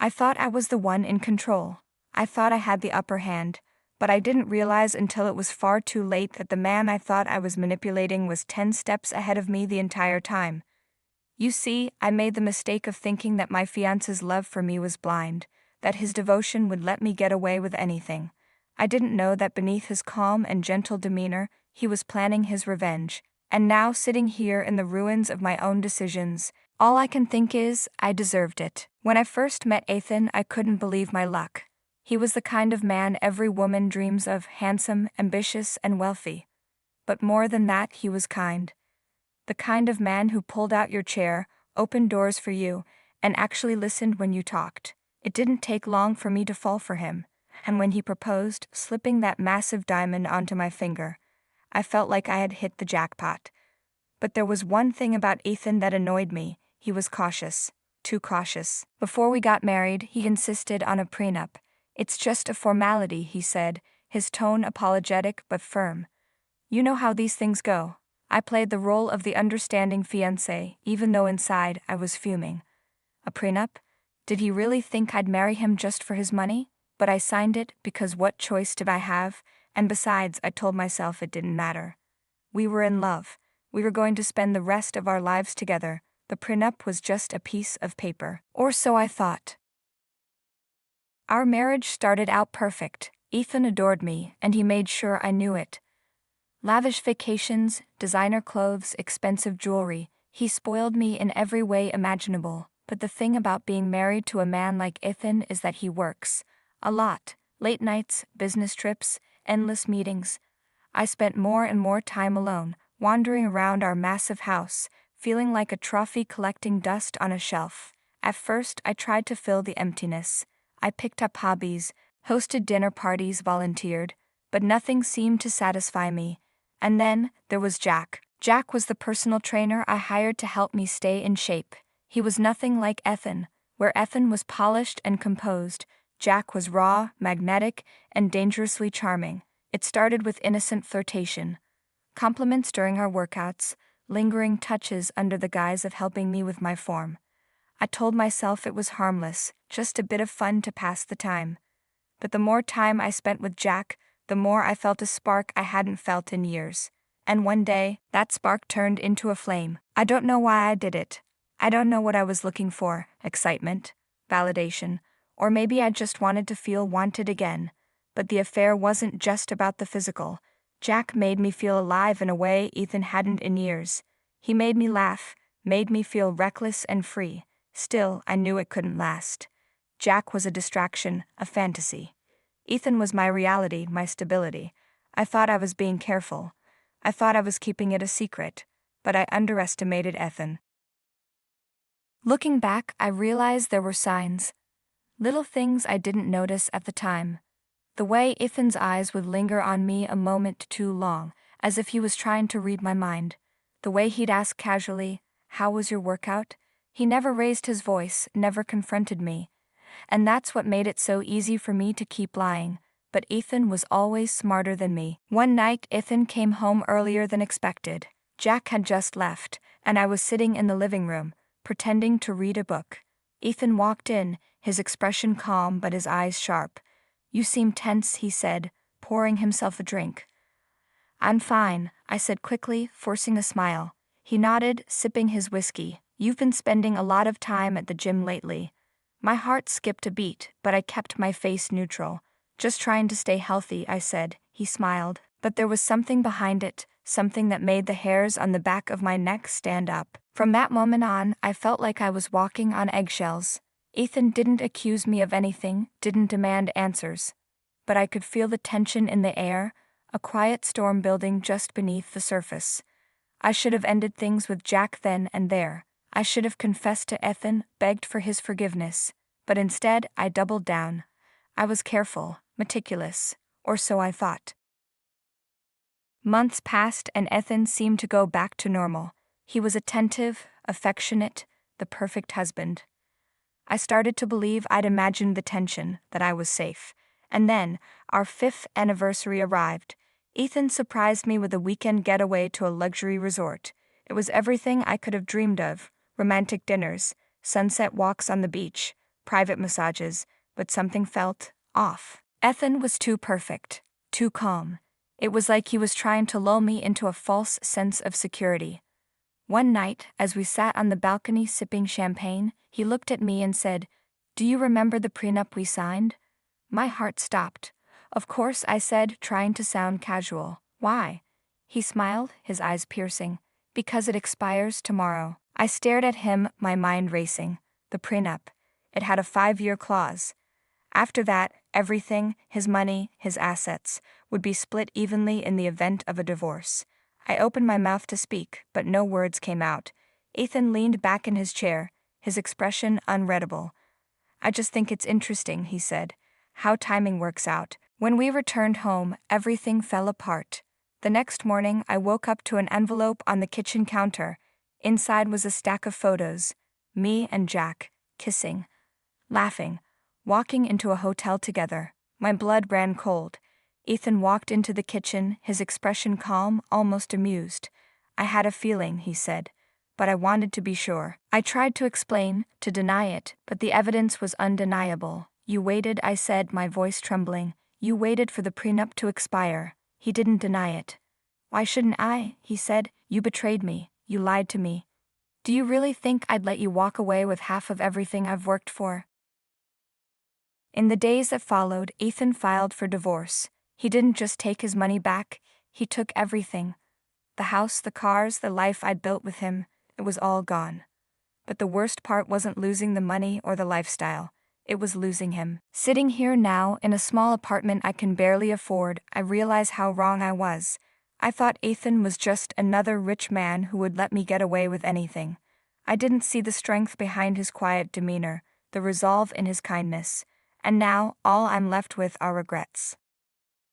I thought I was the one in control. I thought I had the upper hand, but I didn't realize until it was far too late that the man I thought I was manipulating was 10 steps ahead of me the entire time. You see, I made the mistake of thinking that my fiancé's love for me was blind, that his devotion would let me get away with anything. I didn't know that beneath his calm and gentle demeanor, he was planning his revenge. And now, sitting here in the ruins of my own decisions, all I can think is, I deserved it. When I first met Ethan, I couldn't believe my luck. He was the kind of man every woman dreams of, handsome, ambitious, and wealthy. But more than that, he was kind. The kind of man who pulled out your chair, opened doors for you, and actually listened when you talked. It didn't take long for me to fall for him, and when he proposed, slipping that massive diamond onto my finger, I felt like I had hit the jackpot. But there was one thing about Ethan that annoyed me. He was cautious. Too cautious. Before we got married, he insisted on a prenup. "It's just a formality," he said, his tone apologetic but firm. You know how these things go. I played the role of the understanding fiancé, even though inside I was fuming. A prenup? Did he really think I'd marry him just for his money? But I signed it because what choice did I have? And besides, I told myself it didn't matter. We were in love. We were going to spend the rest of our lives together. The prenup was just a piece of paper. Or so I thought. Our marriage started out perfect. Ethan adored me, and he made sure I knew it. Lavish vacations, designer clothes, expensive jewelry. He spoiled me in every way imaginable. But the thing about being married to a man like Ethan is that he works. A lot. Late nights, business trips, endless meetings. I spent more and more time alone, wandering around our massive house, feeling like a trophy collecting dust on a shelf. At first, I tried to fill the emptiness. I picked up hobbies, hosted dinner parties, volunteered, but nothing seemed to satisfy me. And then, there was Jack. Jack was the personal trainer I hired to help me stay in shape. He was nothing like Ethan. Where Ethan was polished and composed, Jack was raw, magnetic, and dangerously charming. It started with innocent flirtation. Compliments during our workouts, lingering touches under the guise of helping me with my form. I told myself it was harmless, just a bit of fun to pass the time. But the more time I spent with Jack, the more I felt a spark I hadn't felt in years. And one day, that spark turned into a flame. I don't know why I did it. I don't know what I was looking for, excitement, validation, or maybe I just wanted to feel wanted again. But the affair wasn't just about the physical. Jack made me feel alive in a way Ethan hadn't in years. He made me laugh, made me feel reckless and free. Still, I knew it couldn't last. Jack was a distraction, a fantasy. Ethan was my reality, my stability. I thought I was being careful. I thought I was keeping it a secret, but I underestimated Ethan. Looking back, I realized there were signs. Little things I didn't notice at the time. The way Ethan's eyes would linger on me a moment too long, as if he was trying to read my mind. The way he'd ask casually, "How was your workout?" He never raised his voice, never confronted me. And that's what made it so easy for me to keep lying. But Ethan was always smarter than me. One night, Ethan came home earlier than expected. Jack had just left, and I was sitting in the living room, pretending to read a book. Ethan walked in, his expression calm but his eyes sharp. "You seem tense," he said, pouring himself a drink. "I'm fine," I said quickly, forcing a smile. He nodded, sipping his whiskey. "You've been spending a lot of time at the gym lately." My heart skipped a beat, but I kept my face neutral. "Just trying to stay healthy," I said. He smiled, but there was something behind it, something that made the hairs on the back of my neck stand up. From that moment on, I felt like I was walking on eggshells. Ethan didn't accuse me of anything, didn't demand answers. But I could feel the tension in the air, a quiet storm building just beneath the surface. I should have ended things with Jack then and there. I should have confessed to Ethan, begged for his forgiveness. But instead, I doubled down. I was careful, meticulous, or so I thought. Months passed and Ethan seemed to go back to normal. He was attentive, affectionate, the perfect husband. I started to believe I'd imagined the tension, that I was safe. And then, our 5th anniversary arrived. Ethan surprised me with a weekend getaway to a luxury resort. It was everything I could have dreamed of: romantic dinners, sunset walks on the beach, private massages, but something felt off. Ethan was too perfect, too calm. It was like he was trying to lull me into a false sense of security. One night, as we sat on the balcony sipping champagne, he looked at me and said, "Do you remember the prenup we signed?" My heart stopped. "Of course," I said, trying to sound casual. "Why?" He smiled, his eyes piercing. "Because it expires tomorrow." I stared at him, my mind racing. The prenup. It had a 5-year clause. After that, everything, his money, his assets, would be split evenly in the event of a divorce. I opened my mouth to speak, but no words came out. Ethan leaned back in his chair, his expression unreadable. "I just think it's interesting," he said, "how timing works out." When we returned home, everything fell apart. The next morning, I woke up to an envelope on the kitchen counter. Inside was a stack of photos. Me and Jack, kissing, laughing, walking into a hotel together. My blood ran cold. Ethan walked into the kitchen, his expression calm, almost amused. "I had a feeling," he said, "but I wanted to be sure." I tried to explain, to deny it, but the evidence was undeniable. "You waited," I said, my voice trembling. "You waited for the prenup to expire." He didn't deny it. "Why shouldn't I?" he said. "You betrayed me. You lied to me. Do you really think I'd let you walk away with half of everything I've worked for?" In the days that followed, Ethan filed for divorce. He didn't just take his money back, he took everything. The house, the cars, the life I'd built with him, it was all gone. But the worst part wasn't losing the money or the lifestyle. It was losing him. Sitting here now, in a small apartment I can barely afford, I realize how wrong I was. I thought Ethan was just another rich man who would let me get away with anything. I didn't see the strength behind his quiet demeanor, the resolve in his kindness. And now, all I'm left with are regrets.